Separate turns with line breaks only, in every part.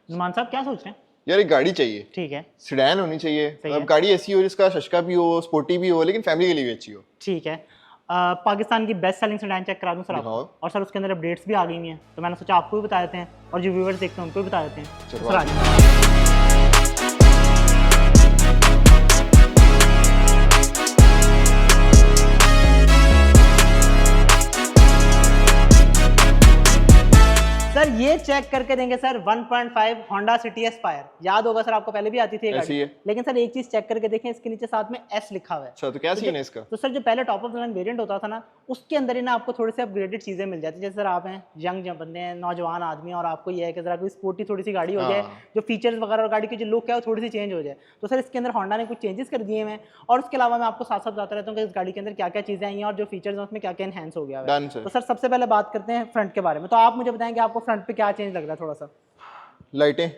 नुमान साहब क्या सोच रहे हैं?
यार एक गाड़ी चाहिए,
ठीक है,
सेडान होनी चाहिए।
सही
अब
है।
गाड़ी ऐसी हो जिसका शशका भी हो, स्पोर्टी भी हो, लेकिन फैमिली के लिए भी अच्छी हो।
ठीक है। पाकिस्तान की बेस्ट सेलिंग सेडान चेक करा दूं सर आपको?
दिखाओ।
और सर उसके अंदर अपडेट्स भी आ गई हैं, तो मैंने सोचा आपको भी बता देते हैं और जो व्यूअर्स देखते हैं उनको भी बता देते हैं।
चलो
सर आइए। सर ये चेक करके देंगे सर 1.5 होंडा सिटी एस्पायर। याद होगा सर आपको, पहले भी आती थी ये
ऐसी
गाड़ी।
है।
लेकिन सर एक चीज चेक करके देखें, इसके नीचे साथ में एस लिखा हुआ है।
अच्छा, तो क्या सीन है इसका?
तो सर जो पहले top of the line variant होता था ना, उसके अंदर ही ना आपको थोड़ी सी अपग्रेडेड चीजें मिल जाती है। जैसे सर आप हैं यंग जब बंदे हैं, नौजवान आदमी, और आपको ये है कि जरा कोई स्पोर्टी थोड़ी सी गाड़ी हो जाए,
हाँ।
जो फीचर्स वगैरह और गाड़ी की जो लुक है वो थोड़ी सी चेंज हो जाए, तो सर इसके अंदर होंडा ने कुछ चेंजेस कर दिए हैं। और उसके अलावा मैं आपको साथ साथ बताता रहता हूँ कि इस गाड़ी के अंदर क्या क्या चीजें आई हैं और जो फीचर्स हैं उसमें क्या क्या एनहेंस हो गया है।
Done sir.
तो सर सबसे पहले बात करते हैं फ्रंट के बारे में। तो आप मुझे बताएंगे आपको फ्रंट पे क्या चेंज लग रहा है थोड़ा सा?
लाइटें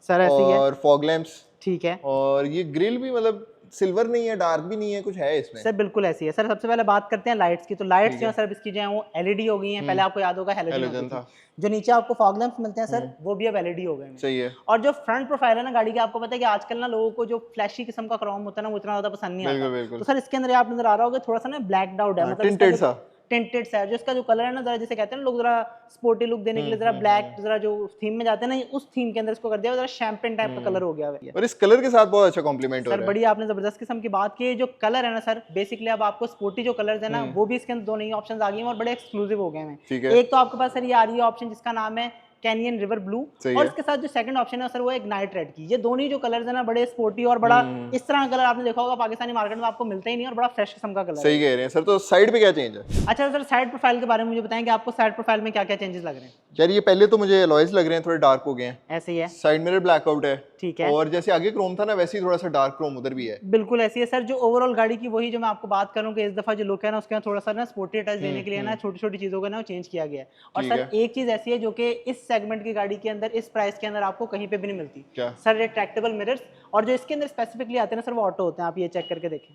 सर ऐसी है,
और फॉग लैंप्स,
ठीक है।
और ये ग्रिल भी मतलब सिल्वर नहीं है, डार्क भी नहीं है, कुछ है इसमें।
सर बिल्कुल ऐसी है। सर सबसे पहले बात करते हैं लाइट्स की। तो लाइट्स जो है सर इसकी जो है वो एलईडी हो गई हैं। पहले आपको याद होगा हैलोजन
हैलोजन
होती
था।
थी। जो नीचे आपको फॉग लैंप्स मिलते हैं सर, वो भी अब एलईडी हो गए हैं।
सही है।
और जो फ्रंट प्रोफाइल है ना गाड़ी की, आपको पता है कि आजकल ना लोगों को जो फ्लैशी किस्म का क्रोम होता है ना, वो इतना ज्यादा पसंद नहीं
बिल्कुल
आता।
बिल्कुल।
तो सर इसके अंदर आप नजर आ रहा होगा थोड़ा सा ना ब्लैक आउट है,
हाँ,
मतलब
tinted सा।
टिंटेड सा है। जो इसका जो कलर है ना, जरा जैसे कहते हैं ना लोग, जरा स्पोर्टी लुक देने के लिए जरा ब्लैक, जरा जो थीम में जाते हैं ना, उस थीम के अंदर इसको कर दिया, जरा शैंपेन टाइप का कलर हो गया है।
और इस कलर के साथ बहुत अच्छा कॉम्प्लीमेंट हो
सर
रहा है।
बड़ी आपने जबरदस्त किस्म की बात की। जो कलर है ना सर, बेसिकली अब आपको स्पोर्टी जो कलर्स है ना, वो भी इसके अंदर दो नई ऑप्शंस आ गई हैं और बड़े एक्सक्लूसिव हो गए हैं।
ठीक है।
एक तो आपके पास सर ये आ रही है ऑप्शन जिसका नाम है कैनियन रिवर ब्लू,
सही
और
है।
इसके साथ जो सेकंड ऑप्शन है सर वो एक नाइट रेड की। ये दोनों ही जो कलर्स है ना, बड़े स्पोर्टी और बड़ा इस तरह का कलर आपने देखा होगा पाकिस्तानी मार्केट में आपको मिलता ही नहीं, और बड़ा फ्रेश किस्म का कलर है।
सही कह रहे हैं सर। तो साइड पे क्या चेंज है?
अच्छा सर, साइड प्रोफाइल के बारे में मुझे बताएं कि आपको साइड प्रोफाइल में क्या क्या चेंजेस लग रहे हैं?
यार ये पहले तो मुझे अलॉयज लग रहे हैं, थोड़े डार्क हो गए हैं।
ऐसे ही है,
साइड मिरर ब्लैकआउट है।
ठीक है।
और जैसे आगे क्रोम था ना, वैसे ही थोड़ा सा डार्क क्रोम उधर भी है।
बिल्कुल ऐसी है सर। जो ओवरऑल गाड़ी की वही जो मैं आपको बात करूं कि इस दफा जो लुक है ना, उसके अंदर थोड़ा सा ना स्पोर्टी टच देने के लिए ना छोटी छोटी चीजों का ना चेंज किया गया है। और
ठीक
सर
है।
एक चीज ऐसी है जो कि इस सेगमेंट की गाड़ी के अंदर, इस प्राइस के अंदर आपको कहीं पे भी नहीं मिलती।
क्या?
सर रिट्रैक्टेबल मिरर्स, और जो इसके अंदर स्पेसिफिकली आते हैं ना सर, वो ऑटो होते हैं। आप ये चेक करके देखें,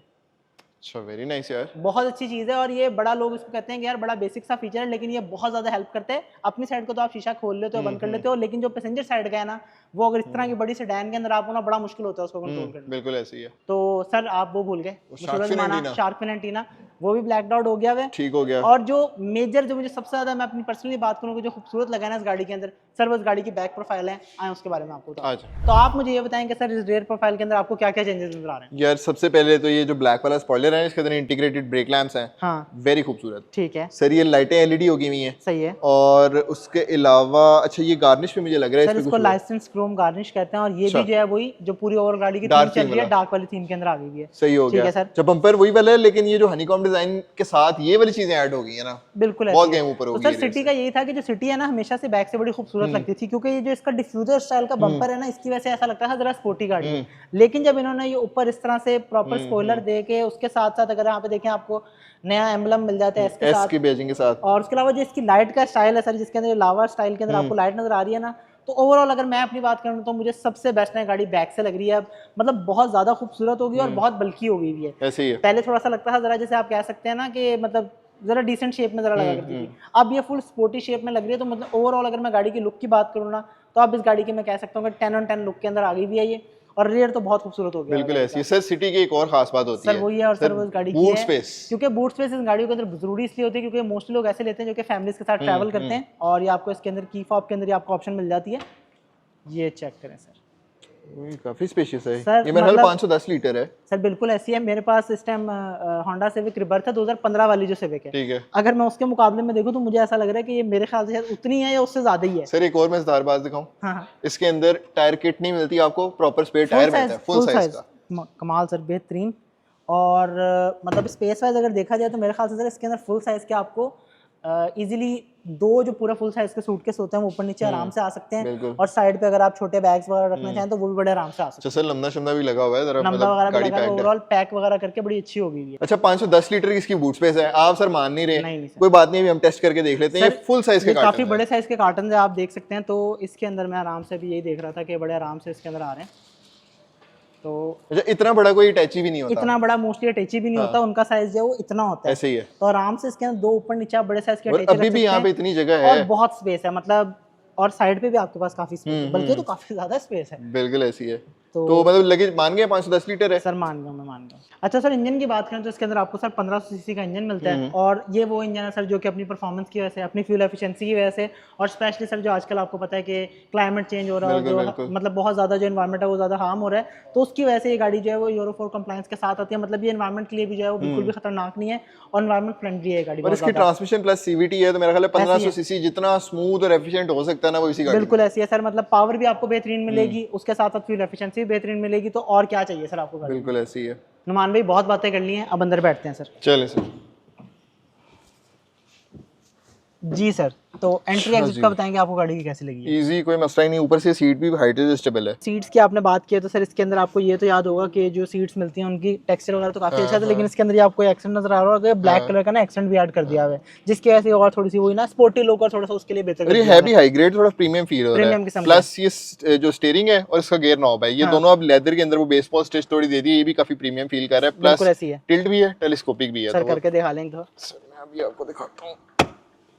अच्छा, वेरी नाइस यार।
बहुत अच्छी चीज़ है। और ये बड़ा लोग इसको कहते हैं कि यार बड़ा बेसिक सा फीचर है, लेकिन ये बहुत ज़्यादा हेल्प करता है। अपनी साइड को तो आप शीशा खोल लेते हो, बंद कर लेते हो, लेकिन जो पैसेंजर साइड का है ना, वो अगर इस तरह की बड़ी सेडान के अंदर आप हो ना, बड़ा मुश्किल होता है उसको कंट्रोल करना।
बिल्कुल ऐसी है।
तो सर आप वो भूल गए,
shark fin antenna.
Shark fin antenna, वो भी ब्लैक आउट हो गया है।
ठीक हो गया।
और जो मेजर, जो मुझे सबसे ज्यादा, मैं अपनी पर्सनली बात करूँ, जो खूबसूरत लगा ना इस गाड़ी के अंदर सर, वो इस गाड़ी की बैक प्रोफाइल है। आए उसके बारे में आपको बता।
अच्छा।
तो आप मुझे ये बताएं कि सर इस रेयर प्रोफाइल के अंदर आपको क्या क्या चेंजेस नजर आ रहे हैं?
यार सबसे पहले तो ये जो ब्लैक वाला स्पॉइलर है, इसके अंदर इंटीग्रेटेड ब्रेक लैंप्स हैं।
हाँ
वेरी खूबसूरत।
ठीक है,
सर ये लाइटें एलईडी होगी हुई हैं।
सही है।
और उसके अलावा अच्छा, ये गार्निश भी मुझे लग रहा है
सर इसको लाइसेंस क्रोम गार्निश कहते हैं, और ये भी जो है वही जो पूरी ओवरऑल गाड़ी की थीम चल रही है, डार्क वाली थीम के अंदर आ गई है।
सही हो
ठीक
गया
है सर।
जब बम्पर वही वाला है, लेकिन ये जो हनीकॉम डिजाइन के साथ ये वाली चीजें ऐड हो गई है ना,
बिल्कुल
बहुत
ऐसी है।
गेम ऊपर हो
तो
गई
सर सिटी का यही था कि जो सिटी है ना, हमेशा से बैक से बड़ी खूबसूरत लगती थी, क्योंकि ये जो इसका डिफ्यूजर स्टाइल का बम्पर है ना, इसकी वजह से ऐसा लगता था जरा स्पोर्टी गाड़ी है। लेकिन जब इन्होंने ये ऊपर इस तरह से प्रॉपर स्पॉइलर दे के, उसके साथ साथ अगर यहाँ पे देखें आपको नया एम्बलम मिल जाता है इसके साथ,
की बैजिंग के साथ।
और उसके अलावा जो इसकी लाइट का स्टाइल है सर, जिसके अंदर लावा स्टाइल के अंदर आपको लाइट नजर आ रही है ना, तो ओवरऑल अगर मैं अपनी बात करूँ तो मुझे सबसे बेस्ट है गाड़ी बैक से लग रही है। मतलब बहुत ज्यादा खूबसूरत होगी और बहुत बल्कि हो गई भी है।
ऐसे ही है।
पहले थोड़ा सा लगता था जरा, जैसे आप कह सकते हैं ना कि मतलब जरा डिसेंट शेप में जरा लगा करती थी, अब ये फुल स्पोर्टी शेप में लग रही है। तो मतलब ओवरऑल अगर मैं गाड़ी की लुक की बात करूँ ना, तो अब इस गाड़ी की मैं कह सकता हूँ कि 10 on 10 लुक के अंदर आ गई भी है ये। और रेयर तो बहुत खूबसूरत हो गया।
बिल्कुल ऐसी है सर। सिटी की एक और खास बात होती
सर
है
वही है, और सर वो इस गाड़ी की
बूट
है,
स्पेस।
क्योंकि बूट स्पेस इस गाड़ियों के अंदर जरूरी इसलिए होती है क्योंकि मोस्टली लोग ऐसे लेते हैं जो कि फैमिलीज के साथ ट्रैवल करते हैं। और ये आपको इसके अंदर की फॉब के अंदर आपको ऑप्शन मिल जाती है, ये चेक करें सर।
काफी स्पेशियस है
सर,
ये। मेरा ख्याल
मतलब
510 लीटर है
सर। बिल्कुल ऐसी है। मेरे पास इस टाइम होंडा सिविक रिबर्थ है 2015 वाली जो सिविक है।
ठीक है।
अगर मैं उसके मुकाबले में देखूं तो मुझे ऐसा लग रहा है कि ये मेरे ख्याल से शायद उतनी है या उससे ज्यादा ही है।
सर एक और मजेदार बात दिखाऊं?
हाँ,
इसके अंदर टायर किट नहीं मिलती आपको, प्रॉपर स्पेयर टायर मिलता है फुल साइज का।
कमाल सर, बेहतरीन। और मतलब स्पेस वाइज अगर देखा जाए तो मेरे ख्याल से सर इसके अंदर फुल साइज के आपको इजीली दो जो पूरा फुल साइज के सूटकेस होते हैं वो ऊपर नीचे आराम से आ सकते हैं। और साइड पे अगर आप छोटे बैग्स वगैरह रखना चाहें तो वो भी बड़े आराम से आ सकते हैं।
सर लंबा शमदा भी लगा हुआ है, जरा
नंबर वगैरह भी
गाड़ी
लगा है, ओवरऑल पैक वगैरह करके बड़ी अच्छी हो गई है।
अच्छा 510 लीटर की इसकी बूट स्पेस है। आप सर मान नहीं रहे?
नहीं सर,
कोई बात नहीं, अभी हम टेस्ट करके देख लेते हैं। ये फुल साइज के कार्टन
काफी बड़े साइज के कार्टन है, आप देख सकते हैं। तो इसके अंदर मैं आराम से भी यही देख रहा था कि बड़े आराम से इसके अंदर आ रहे हैं। तो
अच्छा इतना बड़ा कोई अटैची भी नहीं होता?
इतना बड़ा मोस्टली अटैची भी नहीं होता, उनका साइज जो है वो इतना होता है।
ऐसे ही है।
तो आराम से इसके अंदर दो ऊपर नीचे बड़े साइज के
और
अटैची
अभी भी यहाँ पे इतनी जगह है
और बहुत स्पेस है। मतलब और साइड पे भी आपके पास काफी स्पेस है, बल्कि तो काफी ज्यादा स्पेस है।
बिल्कुल ऐसी है।
तो
तो मतलब लगेज मान गए 510 लीटर है
सर, मान गया, मैं मान गया। अच्छा सर, इंजन की बात करें तो इसके अंदर आपको सर 1500 सीसी का इंजन मिलता है, और ये वो इंजन है सर जो कि अपनी परफॉर्मेंस की वजह से, अपनी फ्यूल एफिशिएंसी की वजह से, और स्पेशली सर जो आजकल आपको पता है कि क्लाइमेट चेंज हो रहा है और जो मतलब बहुत ज़्यादा जो एनवायरमेंट है वो ज़्यादा हार्म हो रहा है, तो उसकी वजह से ये गाड़ी जो है वो यूरो 4 कंप्लायंस के साथ आती है। मतलब ये एनवायरमेंट के लिए भी जो है वो बिल्कुल भी खतरनाक नहीं है और एनवायरमेंट फ्रेंडली है गाड़ी।
और इसकी ट्रांसमिशन प्लस सीवीटी है, तो मेरा ख्याल है 1500 सीसी जितना स्मूथ और एफिशिएंट हो सकता है ना, वो इसी गाड़ी
बिल्कुल ऐसी है सर। मतलब पावर भी आपको बेहतरीन मिलेगी, उसके साथ साथ फ्यूल एफिशिएंसी भी बेहतरीन मिलेगी, तो और क्या चाहिए सर आपको गाड़ी।
बिल्कुल ऐसी है।
नुमान भाई बहुत बातें कर ली हैं, अब अंदर बैठते हैं सर।
चले सर।
जी सर, तो एंट्री एग्जिट का बताएंगे आपको गाड़ी की कैसी लगी है।
इजी, कोई मसला ही नहीं। ऊपर से सीट भी हाइट एडजस्टेबल है।
सीट्स की आपने बात की है तो सर इसके अंदर आपको ये तो याद होगा कि जो सीट्स मिलती हैं उनकी टेक्सचर वगैरह तो काफी अच्छा था, लेकिन इसके अंदर ये आपको एक्सेंट नजर आ रहा होगा, ब्लैक कलर का ना एक्सेंट भी ऐड कर दिया हुआ है, जिसकी वजह से और थोड़ी सी वही ना स्पोर्टी लुक और थोड़ा सा उसके लिए बेहतर कर दिया
है भी हाई ग्रेड, थोड़ा प्रीमियम फील हो रहा
प्रीमियम
है।
किस्म
प्लस ये जो स्टीयरिंग है और इसका गियर नॉब है, ये दोनों अब लेदर के अंदर वो बेसबॉल स्टिच थोड़ी दे दी है, ये भी काफी प्रीमियम फील कर रहा है।
बिल्कुल
प्लस
ऐसी है,
टिल्ट भी है, टेलीस्कोपिक भी है।
सर
तो
करके दिखा लेंगे तो
मैं अभी आपको दिखाता हूँ।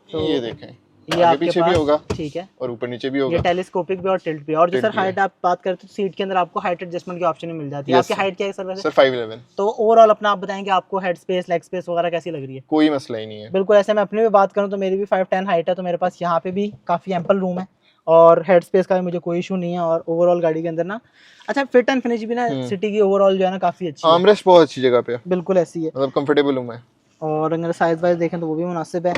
तो
ये देखें,
ये
आगे
आपके
पीछे भी
पास
होगा
ठीक है,
और ऊपर नीचे भी
ये
होगा,
टेलीस्कोपिक भी और टिल्ट भी। और जो सर हाइट आप बात करते हो सीट के अंदर आपको हाइट एडजस्टमेंट की ऑप्शन भी मिल जाती है। आपकी हाइट क्या है सर वैसे?
सर 5'11".
तो ओवरऑल अपना आप बताएंगे आपको हेड स्पेस, लेग स्पेस वगैरह कैसी लग रही है?
कोई मसला ही नहीं है।
बिल्कुल ऐसे मैं अपनी भी बात करूं तो मेरी भी 5'10" हाइट है, तो मेरे पास यहाँ पे भी काफ़ी एम्पल रूम है और हेड स्पेस का भी मुझे कोई इशू नहीं है। और ओवरऑल गाड़ी के अंदर ना अच्छा फिट एंड फिनिश भी ना सिटी की ओवरऑल जो है ना काफ़ी अच्छी है।
आर्मरेस्ट बहुत अच्छी जगह पे है,
बिल्कुल ऐसी है,
मतलब कंफर्टेबल हूँ मैं।
और अगर साइज वाइज देखें तो वो भी मुनासिब है।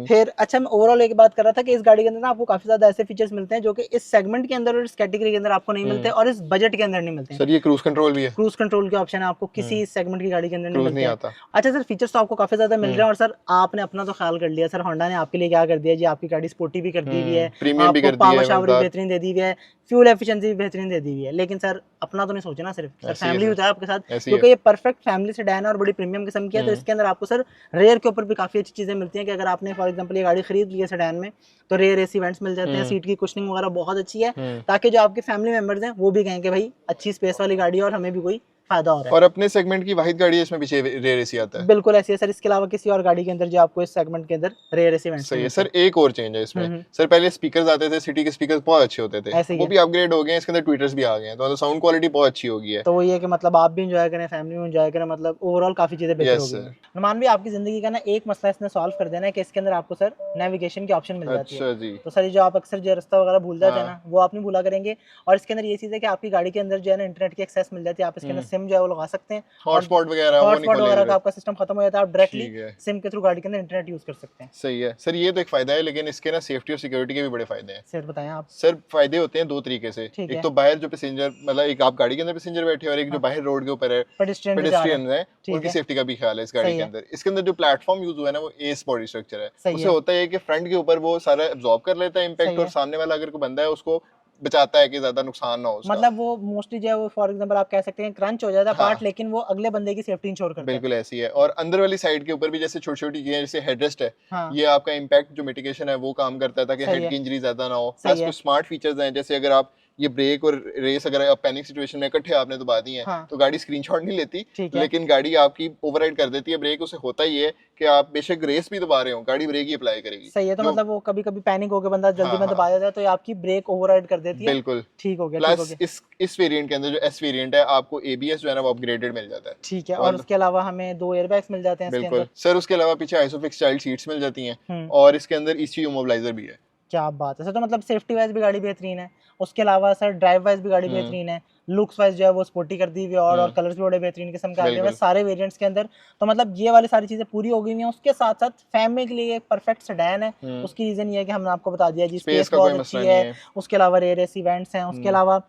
फिर अच्छा मैं ओवरऑल एक बात कर रहा था कि इस गाड़ी के अंदर ना आपको काफी ज्यादा ऐसे फीचर्स मिलते हैं जो कि इस सेगमेंट के अंदर और इस कैटेगरी के अंदर आपको नहीं मिलते और इस बजट के अंदर नहीं मिलते हैं।
सर ये क्रूज कंट्रोल भी है,
क्रूज कंट्रोल के ऑप्शन है आपको किसी सेगमेंट की गाड़ी के अंदर नहीं मिलते
नहीं
हैं।
आता।
अच्छा सर, फीचर्स तो आपको काफी ज्यादा मिल रहे हैं, और सर आपने अपना तो ख्याल कर लिया सर, होंडा ने आपके लिए क्या कर दिया जी, आपकी गाड़ी स्पोर्टी भी कर दी हुई है,
प्रीमियम भी
आपको
कर दी
पावर
है,
शावर भी
मजेदार।
बेहतरीन दे दी हुई है, फ्यूल एफिशिएंसी भी बेहतरीन दे दी हुई है। लेकिन सर अपना तो नहीं सोचे ना, सिर्फ सर फैमिली होता है आपके साथ,
ऐसी
क्योंकि ये परफेक्ट फैमिली सेडान है और बड़ी प्रीमियम किस्म की है। तो इसके अंदर आपको सर रेयर के ऊपर भी काफी अच्छी चीजें मिलती हैं कि अगर आपने फॉर एग्जांपल ये गाड़ी खरीद ली है सेडान में तो रेयर एसी वेंट्स मिल जाते हैं, सीट की कुशनिंग वगैरह बहुत अच्छी है, ताकि जो आपके फैमिली मेंबर्स हैं वो भी कहें कि भाई अच्छी स्पेस वाली गाड़ी है और हमें भी कोई फायदा हो रहा है।
और अपने सेगमेंट की वाहिद गाड़ी है इसमें पीछे रेयर एसी आता है।
बिल्कुल ऐसी है सर, इसके अलावा किसी और गाड़ी के अंदर जो आपको इस सेगमेंट के अंदर रेयर एसी वेंट्स
सही है सर। एक और चेंज है इसमें, सर पहले स्पीकर्स आते थे, सिटी के स्पीकर्स बहुत अच्छे होते थे, वो भी अपग्रेड हो गए हैं, इसके अंदर ट्वीटर्स भी आ गए हैं, तो साउंड क्वालिटी बहुत अच्छी हो गई है।
तो वो ये कि मतलब आप भी एंजॉय करें, फैमिली भी एंजॉय करें, मतलब ओवरऑल काफी चीजें बेहतर हो गई हैं। नुमान भी आपकी जिंदगी का ना एक मसला इसने सॉल्व कर देना है कि इसके अंदर आपको सर नेविगेशन की ऑप्शन मिल जाती है।
अच्छा जी।
तो सर जो आप अक्सर जो रास्ता वगैरह भूल जाते हैं ना, वो आप नहीं भूला करेंगे। और इसके अंदर ये चीज है कि आपकी गाड़ी के अंदर जो है ना इंटरनेट की एक्सेस मिल जाती है, आप इसके अंदर सिम जो है वो लगा सकते हैं,
हॉटस्पॉट
वगैरह का आपका सिस्टम खत्म हो जाता है, आप डायरेक्टली सिम के थ्रू गाड़ी के अंदर इंटरनेट यूज कर सकते हैं।
सही है सर, ये तो एक फायदा है, लेकिन इसके ना सेफ्टी और सिक्योरिटी के भी बड़े फायदे हैं।
सर बताएं आप।
सर फायदे होते हैं दो तरीके से, एक तो बाहर जो पैसेंजर, मतलब एक आप गाड़ी के अंदर पैसेंजर बैठे और एक जो बाहर रोड के ऊपर है पेडेस्ट्रियन है, उनकी सेफ्टी का भी ख्याल है इस गाड़ी के अंदर। इसके अंदर जो प्लेटफॉर्म यूज हुआ है ना, वो एस बॉडी स्ट्रक्चर है। उससे होता है कि फ्रंट के ऊपर वो सारा एब्जॉर्ब कर लेता है इम्पैक्ट, और सामने वाला अगर कोई बंदा है उसको बचाता है कि ज्यादा नुकसान ना हो उसका।
मतलब वो मोस्टली जो है वो फॉर एग्जांपल आप कह सकते हैं क्रंच हो जाता है पार्ट, लेकिन वो अगले बंदे की सेफ्टी इंश्योर करता है।
बिल्कुल ऐसी है। और अंदर वाली साइड के ऊपर भी जैसे छोटी छोटी चीजें, जैसे हेडरेस्ट है, ये आपका इम्पैक्ट जो मिटिगेशन है वो काम करता है ताकि हेड की इंजरी ज्यादा ना हो। प्लस कुछ स्मार्ट फीचर्स हैं, जैसे अगर आप ये ब्रेक और रेस अगर आप पैनिक सिचुएशन में इकट्ठे आपने दबा दी है, तो गाड़ी स्क्रीनशॉट नहीं लेती, लेकिन गाड़ी आपकी ओवरराइड कर देती है ब्रेक। उसे होता ही है कि आप बेशक रेस भी दबा रहे हो, गाड़ी ब्रेक ही अप्लाई करेगी।
सही है, तो मतलब वो कभी कभी पैनिक होकर बंदा जल्दी में दबा जाता है तो ये आपकी ब्रेक ओवरराइड कर देती है।
बिल्कुल
ठीक हो गया।
प्लस इस वेरिएंट के अंदर जो एस वेरिएंट है, आपको एबीएस जो है ना वो अपग्रेडेड मिल जाता है।
ठीक है। और उसके अलावा हमें 2 एयरबैग्स मिल जाते हैं इसके अंदर।
सर उसके अलावा पीछे आइसोफिक्स चाइल्ड सीट्स मिल जाती हैं, और इसके अंदर ईसीयू इमोबिलाइजर भी है।
क्या बात है सर, तो मतलब सेफ्टी वाइज भी गाड़ी बेहतरीन है, उसके अलावा सर ड्राइव वाइज भी गाड़ी बेहतरीन है, लुक्स वाइज जो है वो स्पोर्टी कर दी हुई है, और कलर्स भी बड़े बेहतरीन किस्म के आ गए हैं सारे वेरिएंट्स के अंदर। तो मतलब ये वाली सारी चीजें पूरी हो गई हैं। उसके साथ साथ फैमिली के लिए एक परफेक्ट सेडान है। उसकी रीजन ये है कि हमने आपको बता दिया जी, स्पेस बहुत अच्छी है, उसके अलावा रेयर एसी वेंट्स हैं, उसके अलावा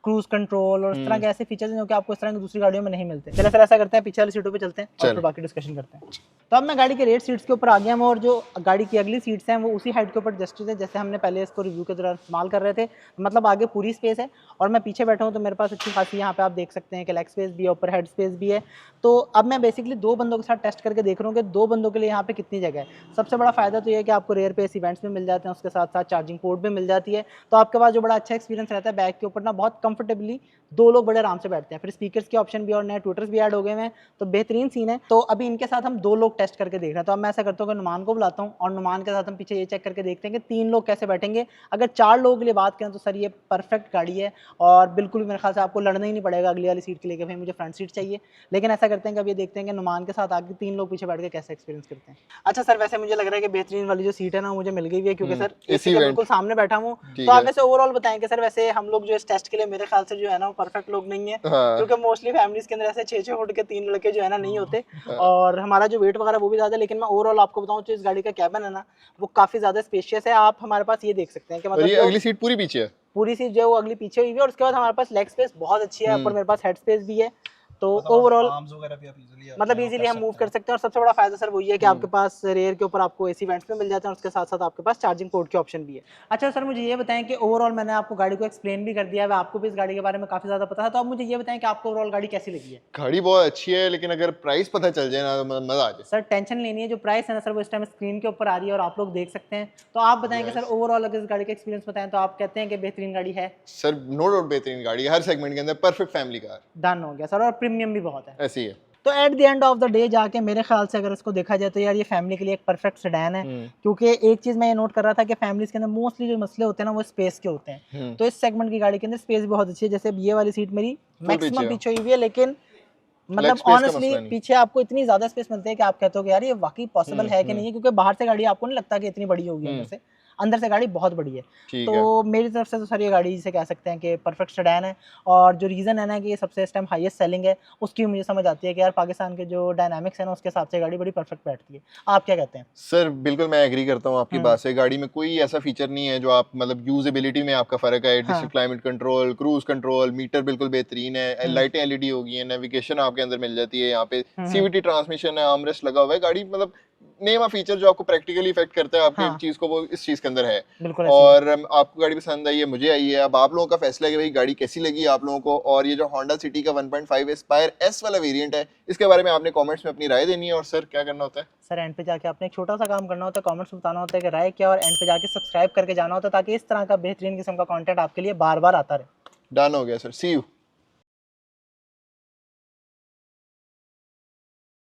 क्रूज कंट्रोल और इस तरह के ऐसे फीचर्स हैं जो कि आपको इस तरह की दूसरी गाड़ियों में नहीं मिलते। चलिए सर ऐसा करते हैं, पीछे वाली सीटों पे चलते हैं और फिर बाकी डिस्कशन करते हैं। तो अब मैं गाड़ी के रेयर सीट्स के ऊपर आ गया हूं, और जो गाड़ी की अगली सीट्स हैं वो उसी हाइट के ऊपर एडजस्टेड है जैसे हमने पहले इसको रिव्यू के दौरान इस्तेमाल कर रहे थे। मतलब आगे पूरी स्पेस है और मैं पीछे बैठा हूँ तो मेरे पास अच्छी खासी यहाँ पे आप देख सकते हैं कि लेग स्पेस भी है, ऊपर हेड स्पेस भी है। तो अब मैं बेसिकली 2 बंदों के साथ टेस्ट करके देख रहा हूँ कि 2 बंदों के लिए यहाँ पे कितनी जगह है। सबसे बड़ा फायदा तो ये है कि आपको रेयर पे एसी वेंट्स में मिल जाते हैं, उसके साथ साथ चार्जिंग पोर्ट भी मिल जाती है। तो आपके पास जो बड़ा अच्छा एक्सपीरियंस रहता है बैक के ऊपर ना, बहुत कंफर्टेबली 2 लोग बड़े आराम से बैठते हैं। फिर स्पीकर्स के ऑप्शन भी और नए ट्विटर्स भी ऐड हो गए हैं, तो बेहतरीन सीन है। तो अभी इनके साथ हम 2 लोग टेस्ट करके देख रहे हैं। तो अब मैं ऐसा करता हूँ कि नुमान को बुलाता हूँ और नुमान के साथ हम पीछे ये चेक करके देखते हैं कि 3 लोग कैसे बैठेंगे। अगर 4 लोगों के लिए बात करें तो सर ये परफेक्ट गाड़ी है और बिल्कुल भी मेरे ख्याल से आपको लड़ना ही नहीं पड़ेगा अगली वाली सीट के लिए कि भाई मुझे फ्रंट सीट चाहिए। लेकिन ऐसा करते हैं कि अब ये देखते हैं कि नुमान के साथ आगे 3 लोग पीछे बैठ के कैसे एक्सपीरियंस करते हैं। अच्छा सर, वैसे मुझे लग रहा है कि बेहतरीन वाली जो सीट है ना मुझे मिल गई है, क्योंकि सर एसी के बिल्कुल सामने बैठा हूँ। तो आप वैसे ओवरऑल बताएं कि सर वैसे हम लोग जो इस टेस्ट के लिए मेरे ख्याल से जो है ना वो परफेक्ट लोग नहीं है, क्योंकि मोस्टली फैमिलीज के अंदर ऐसे 6-6 फुट के 3 लड़के जो है ना नहीं होते और हमारा जो वेट वगैरह वो भी ज्यादा है। लेकिन मैं ओवरऑल आपको बताऊं तो इस गाड़ी का कैबिन है ना वो काफी ज्यादा स्पेशियस है। आप हमारे पास ये देख सकते हैं कि मतलब
अगली सीट पूरी पीछे है,
पूरी सीट जो है वो अगली पीछे हुई है और उसके बाद हमारे पास लेग स्पेस बहुत अच्छी है, ऊपर मेरे पास हेड स्पेस भी है। तो ओवरऑल मतलब इजीली हम मूव कर सकते हैं। और सबसे बड़ा फायदा सर वही है कि आपके पास रेयर के ऊपर आपको एसी वेंट्स में मिल जाते हैं और उसके साथ साथ आपके पास चार्जिंग पोर्ट के ऑप्शन भी है। अच्छा सर, मुझे ये बताएं कि ओवरऑल मैंने आपको गाड़ी को एक्सप्लेन भी कर दिया है, आपको भी इस गाड़ी के बारे में काफी ज्यादा पता है, तो आप मुझे ये बताएं कि आपको ओवरऑल गाड़ी कैसी लगी है?
गाड़ी बहुत अच्छी है, लेकिन अगर प्राइस पता चल जाए ना तो मजा आ जाए।
सर टेंशन लेनी है, जो प्राइस है ना सर वो इस टाइम स्क्रीन के ऊपर आ रही है और आप लोग देख सकते हैं। तो आप बताएं कि सर ओवरऑल अगर इस गाड़ी का एक्सपीरियंस बताएं तो आप कहते हैं कि बेहतरीन गाड़ी है?
सर नो डाउट बेहतरीन गाड़ी है, हर सेगमेंट के अंदर परफेक्ट फैमिली कार।
डन हो गया सर, और प्रीमियम भी बहुत है।
ऐसी है।
तो at the end of the day जाके मेरे ख्याल से अगर इसको देखा जाए तो यार ये फैमिली के लिए एक परफेक्ट सेडान है, क्योंकि एक चीज मैं ये नोट कर रहा था कि फैमिलीज के अंदर मोस्टली जो मसले होते हैं ना वो स्पेस के होते हैं। तो इस सेगमेंट की गाड़ी के अंदर स्पेस भी बहुत अच्छी है। जैसे अब ये वाली सीट मेरी मैक्सिमम पीछे हुई है, लेकिन मतलब ऑनेस्टली पीछे आपको इतनी ज्यादा स्पेस मिलती है कि आप कहते हो कि यार ये वाकई पॉसिबल है कि नहीं है, क्योंकि बाहर से गाड़ी आपको नहीं लगता कि इतनी बड़ी होगी अंदर से। अंदर से गाड़ी बहुत बड़ी है। तो मेरी तरफ से तो सर ये गाड़ी जिसे कह सकते हैं कि परफेक्ट सेडान है। और जो रीज़न है ना कि ये सबसे इस टाइम हाईएस्ट सेलिंग है, उसकी मुझे समझ आती है कि यार पाकिस्तान के जो डायनामिक्स है ना उसके हिसाब से गाड़ी बड़ी परफेक्ट बैठती है। आप क्या कहते हैं?
सर बिल्कुल मैं एग्री करता हूँ आपकी बात से। गाड़ी में कोई ऐसा फीचर नहीं है जो आप मतलब यूजेबिलिटी में आपका फर्क है। District climate control, cruise control, meter बिल्कुल बेहतरीन है, लाइटें एलईडी होगी है, नेविगेशन आपके अंदर मिल जाती है, यहाँ पे सीवीटी ट्रांसमिशन है, आर्मरेस्ट लगा हुआ है। गाड़ी मतलब नेम फीचर जो आपको प्रैक्टिकली इफेक्ट करता है आपके चीज को, वो इस चीज के अंदर है। और आपको गाड़ी पसंद आई है, मुझे आई है। अब आप लोगों का फैसला है कि भाई गाड़ी कैसी लगी आप लोगों को। और ये जो होंडा सिटी का 1.5 एस्पायर एस वाला वेरिएंट है, इसके बारे में आपने कमेंट्स में अपनी राय देनी है। और सर क्या करना होता है?
सर एंड पे जाके आपने एक छोटा सा काम करना होता है, कमेंट्स में बताना होता है कि राय क्या, और एंड पे जाके सब्सक्राइब करके जाना होता है ताकि इस तरह का बेहतरीन किस्म का कंटेंट आपके लिए बार बार आता रहे।
डन हो गया सर, सी यू।